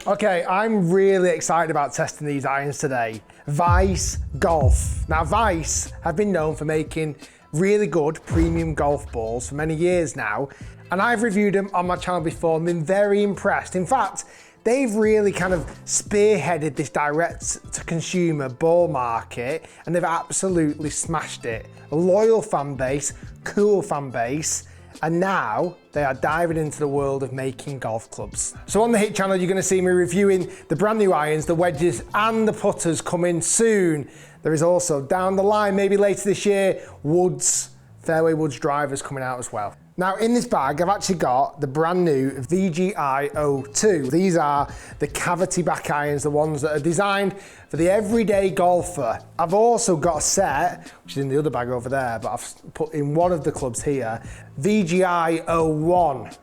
Okay, I'm really excited about testing these irons today. Vice Golf. Now Vice have been known for making really good premium golf balls for many years now, and I've reviewed them on my channel before and been very impressed. In fact, they've really kind of spearheaded this direct to consumer ball market, and they've absolutely smashed it. A loyal fan base, cool fan base, and now they are diving into the world of making golf clubs. So on the H channel, you're going to see me reviewing the brand new irons, the wedges and the putters coming soon. There is also down the line, maybe later this year, woods, fairway woods drivers coming out as well. Now in this bag, I've actually got the brand new VGI02. These are the cavity back irons, the ones that are designed for the everyday golfer. I've also got a set, which is in the other bag over there, but I've put in one of the clubs here, VGI01.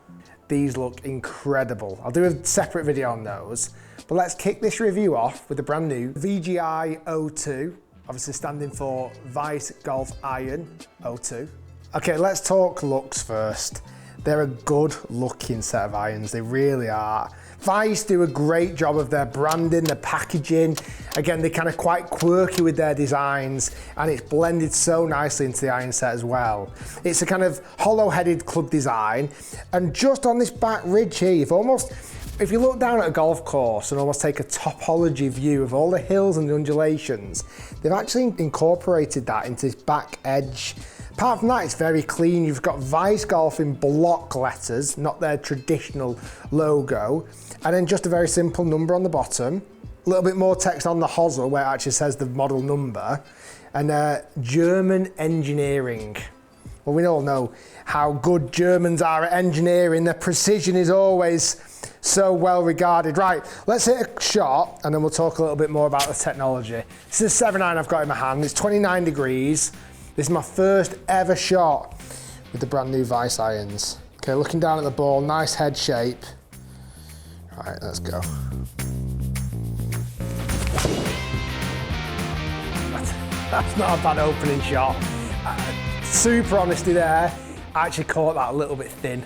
These look incredible. I'll do a separate video on those, but let's kick this review off with the brand new VGI02, obviously standing for Vice Golf Iron 02. Okay, let's talk looks first. They're a good looking set of irons, they really are. Vice do a great job of their branding, their packaging. Again, they're kind of quite quirky with their designs, and it's blended so nicely into the iron set as well. It's a kind of hollow-headed club design, and just on this back ridge here, if you look down at a golf course and almost take a topology view of all the hills and the undulations, they've actually incorporated that into this back edge. Apart from that, it's very clean. You've got Vice Golf in block letters, not their traditional logo. And then just a very simple number on the bottom. A little bit more text on the hosel where it actually says the model number. And German engineering. Well, we all know how good Germans are at engineering. Their precision is always so well regarded. Right, let's hit a shot and then we'll talk a little bit more about the technology. This is a 7-iron I've got in my hand. It's 29 degrees. This is my first ever shot with the brand new Vice irons. Okay, looking down at the ball, nice head shape. All right, let's go. That's not a bad opening shot. Super honesty there. I actually caught that a little bit thin.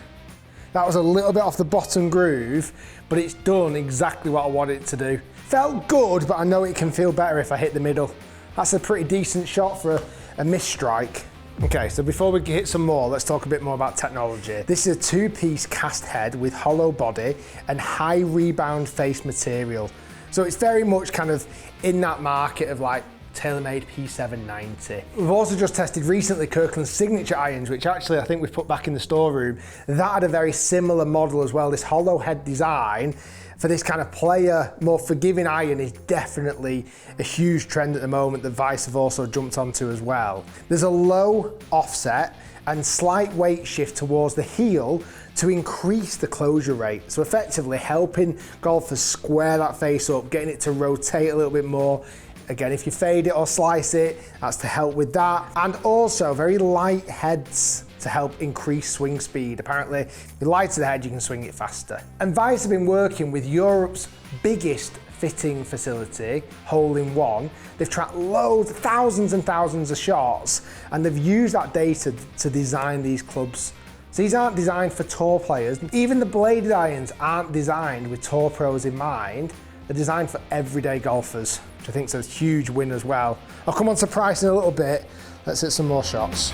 That was a little bit off the bottom groove, but it's done exactly what I wanted it to do. Felt good, but I know it can feel better if I hit the middle. That's a pretty decent shot for a missed strike. Okay, so before we hit some more, let's talk a bit more about technology. This is a two-piece cast head with hollow body and high rebound face material. So it's very much kind of in that market of like TaylorMade P790. We've also just tested recently Kirkland's signature irons, which actually I think we've put back in the storeroom. That had a very similar model as well. This hollow head design for this kind of player, more forgiving iron is definitely a huge trend at the moment that Vice have also jumped onto as well. There's a low offset and slight weight shift towards the heel to increase the closure rate. So effectively helping golfers square that face up, getting it to rotate a little bit more. Again, if you fade it or slice it, that's to help with that. And also very light heads to help increase swing speed. Apparently, with lighter the head, you can swing it faster. And Vice have been working with Europe's biggest fitting facility, Hole in One. They've tracked loads, thousands and thousands of shots, and they've used that data to design these clubs. So these aren't designed for tour players. Even the bladed irons aren't designed with tour pros in mind. They're designed for everyday golfers, which I think is a huge win as well. I'll come on to price in a little bit. Let's hit some more shots.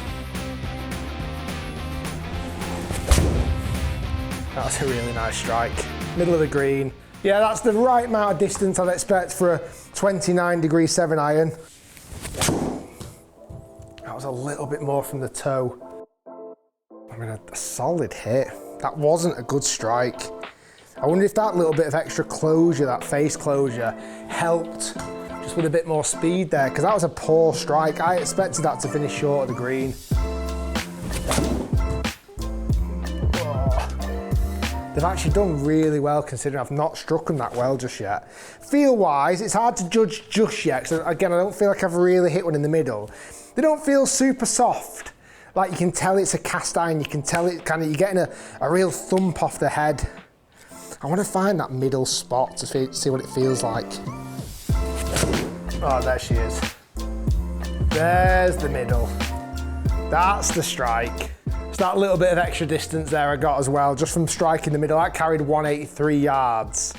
That was a really nice strike. Middle of the green. Yeah, that's the right amount of distance I'd expect for a 29-degree 7-iron. That was a little bit more from the toe. I mean, a solid hit. That wasn't a good strike. I wonder if that little bit of extra closure, that face closure, helped just with a bit more speed there, because that was a poor strike. I expected that to finish short of the green. They've actually done really well considering I've not struck them that well just yet. Feel-wise, it's hard to judge just yet, because again, I don't feel like I've really hit one in the middle. They don't feel super soft. Like you can tell it's a cast iron, you can tell it kind of, you're getting a real thump off the head. I want to find that middle spot to see what it feels like. Oh, there she is. There's the middle. That's the strike. It's that little bit of extra distance there I got as well, just from striking the middle. That carried 183 yards.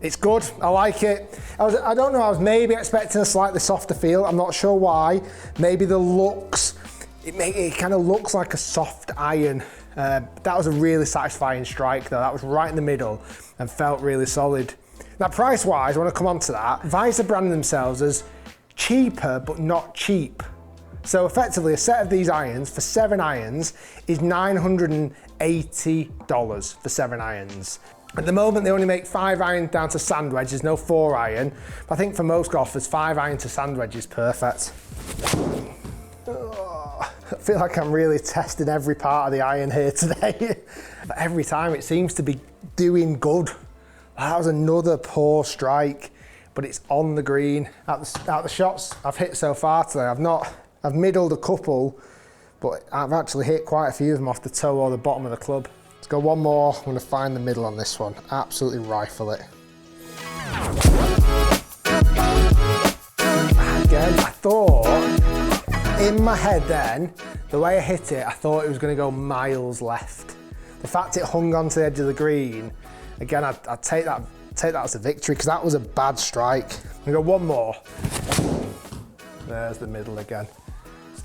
It's good, I like it. I don't know, I was maybe expecting a slightly softer feel, I'm not sure why. Maybe the looks, it kind of looks like a soft iron. That was a really satisfying strike though, that was right in the middle and felt really solid. Now price-wise, I want to come on to that. Vice are branding themselves as cheaper but not cheap. So effectively a set of these irons for 7 irons is $980 for 7 irons. At the moment they only make 5 iron down to sand wedge, there's no 4 iron. But I think for most golfers 5 iron to sand wedge is perfect. Oh, I feel like I'm really testing every part of the iron here today. But every time it seems to be doing good. That was another poor strike, but it's on the green. Out the shots I've hit so far today, I've middled a couple, but I've actually hit quite a few of them off the toe or the bottom of the club. Let's go one more. I'm going to find the middle on this one. Absolutely rifle it. Again, I thought, in my head then, the way I hit it, I thought it was going to go miles left. The fact it hung onto the edge of the green, again, I'd take that as a victory because that was a bad strike. I'm going to go one more. There's the middle again.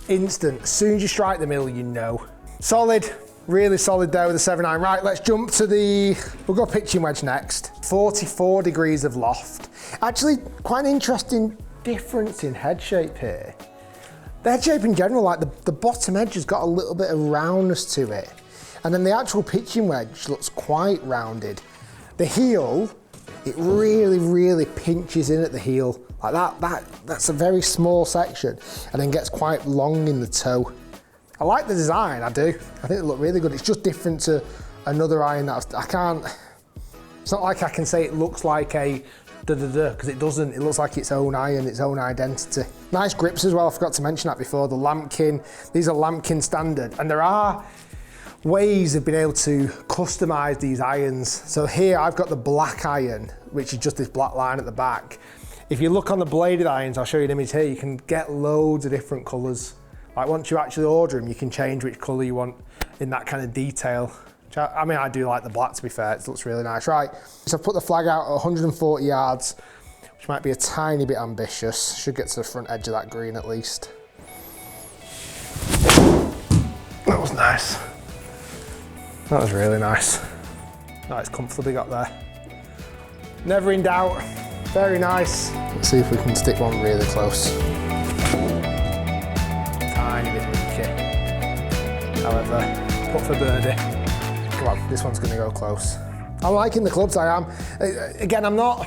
Instant, as soon as you strike the middle, you know. Solid, really solid there with the 7 iron. Right, let's jump to we'll go pitching wedge next. 44 degrees of loft. Actually, quite an interesting difference in head shape here. The head shape in general, like the bottom edge has got a little bit of roundness to it. And then the actual pitching wedge looks quite rounded. The heel, it really, really pinches in at the heel. Like that's a very small section and then gets quite long in the toe. I like the design, I do. I think it looked really good. It's just different to another iron that it's not like I can say it looks like a da-da-da, because it doesn't. It looks like its own iron, its own identity. Nice grips as well, I forgot to mention that before. The Lambkin, these are Lambkin standard, and there are ways of being able to customize these irons. So here I've got the black iron, which is just this black line at the back. If you look on the bladed irons, I'll show you an image here, you can get loads of different colors. Like once you actually order them, you can change which color you want in that kind of detail. I mean, I do like the black, to be fair, it looks really nice. Right, so I've put the flag out at 140 yards, which might be a tiny bit ambitious. Should get to the front edge of that green at least. That was nice. That was really nice. Nice, comfortably got there. Never in doubt. Very nice. Let's see if we can stick one really close. Tiny bit leaky. However, put for birdie. Come on, this one's going to go close. I'm liking the clubs, I am. Again, I'm not,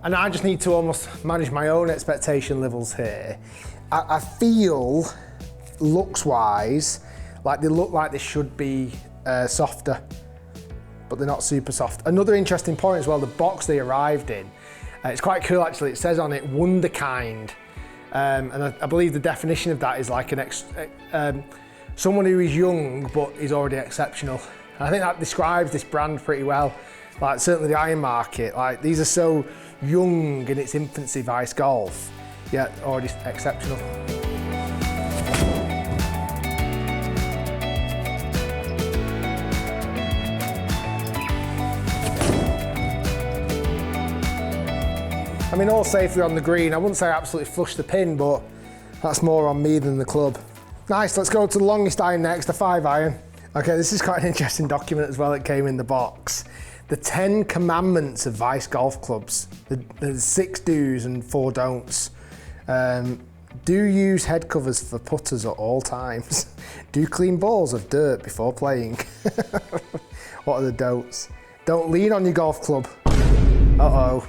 and I just need to almost manage my own expectation levels here. I feel, looks-wise, like they look like they should be softer, but they're not super soft. Another interesting point as well, the box they arrived in. It's quite cool actually, it says on it, Wunderkind. And I believe the definition of that is like someone who is young, but is already exceptional. And I think that describes this brand pretty well. Like certainly the iron market, like these are so young in its infancy, Vice Golf, yet already exceptional. I mean, all safely on the green. I wouldn't say I absolutely flushed the pin, but that's more on me than the club. Nice, let's go to the longest iron next, the 5 iron. Okay, this is quite an interesting document as well that came in the box. The 10 commandments of Vice golf clubs. The 6 do's and 4 don'ts. Do use head covers for putters at all times. Do clean balls of dirt before playing. What are the don'ts? Don't lean on your golf club. Uh-oh.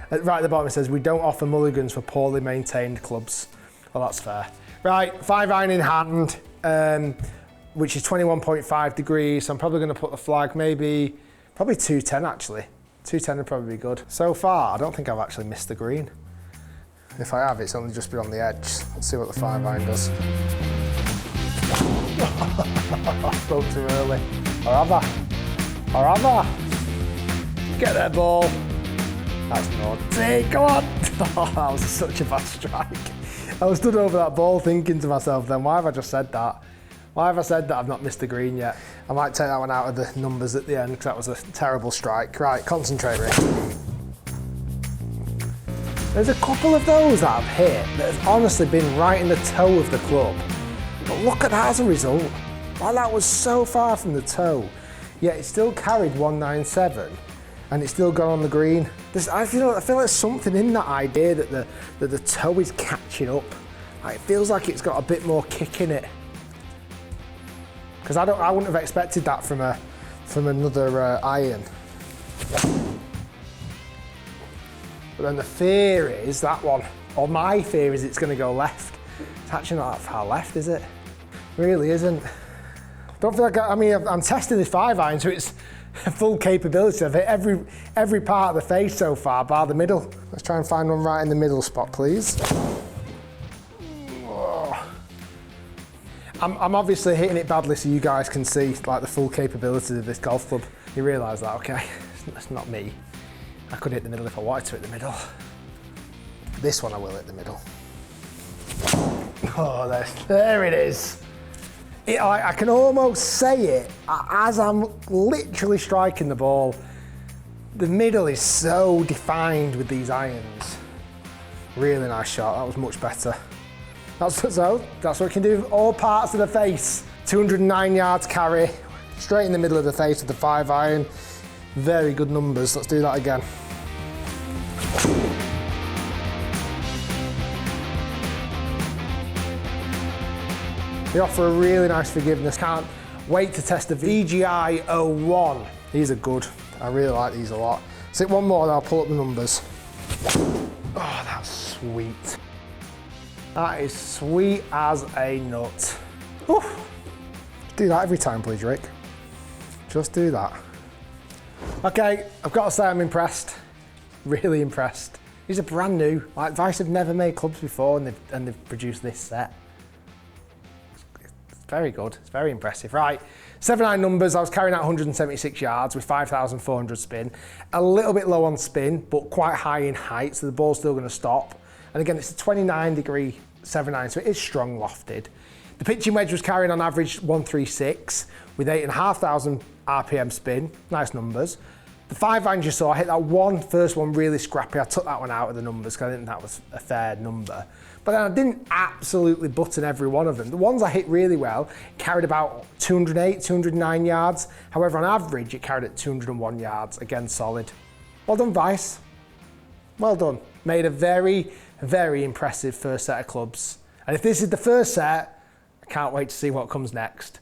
Right at the bottom it says, we don't offer mulligans for poorly maintained clubs. Well, that's fair. Right, 5 iron in hand, which is 21.5 degrees. So I'm probably going to put the flag probably 210 actually. 210 would probably be good. So far, I don't think I've actually missed the green. If I have, it's only just been on the edge. Let's see what the 5 iron does. I spoke too early. Or have I? Or have I? Get that ball. That's naughty, come on! Oh, that was such a bad strike. I was stood over that ball thinking to myself then, why have I just said that? Why have I said that I've not missed the green yet? I might take that one out of the numbers at the end because that was a terrible strike. Right, concentrate, Rick. There's a couple of those that I've hit that have honestly been right in the toe of the club. But look at that as a result. Like, that was so far from the toe, yet it still carried 197 and it's still gone on the green. I feel like there's something in that idea that the toe is catching up. Like, it feels like it's got a bit more kick in it. Because I wouldn't have expected that from another iron. But then the fear is that one, or my fear is it's going to go left. It's actually not that far left, is it? It really isn't. Don't feel like I'm testing this 5-iron, so it's full capability. I've hit every part of the face so far, bar the middle. Let's try and find one right in the middle spot, please. Oh. I'm obviously hitting it badly, so you guys can see like the full capability of this golf club. You realise that, okay? It's not me. I could hit the middle if I wanted to hit the middle. This one I will hit the middle. Oh, there it is. I can almost say it as I'm literally striking the ball. The middle is so defined with these irons. Really nice shot, that was much better. That's what we can do with all parts of the face. 209 yards carry, straight in the middle of the face with the 5-iron. Very good numbers, let's do that again. They offer a really nice forgiveness. Can't wait to test the VGI01. These are good. I really like these a lot. Let's hit one more and I'll pull up the numbers. Oh, that's sweet. That is sweet as a nut. Oof. Do that every time, please, Rick. Just do that. Okay, I've got to say I'm impressed. Really impressed. These are brand new. Like, Vice have never made clubs before and they've produced this set. Very good, it's very impressive. Right, 7-iron numbers, I was carrying out 176 yards with 5,400 spin. A little bit low on spin, but quite high in height, so the ball's still gonna stop. And again, it's a 29-degree 7-iron, so it is strong lofted. The pitching wedge was carrying on average 136 with 8,500 RPM spin, nice numbers. The 5-irons you saw, I hit that first one really scrappy. I took that one out of the numbers because I didn't think that was a fair number. But then I didn't absolutely button every one of them. The ones I hit really well carried about 208, 209 yards. However, on average, it carried at 201 yards. Again, solid. Well done, Vice. Well done. Made a very, very impressive first set of clubs. And if this is the first set, I can't wait to see what comes next.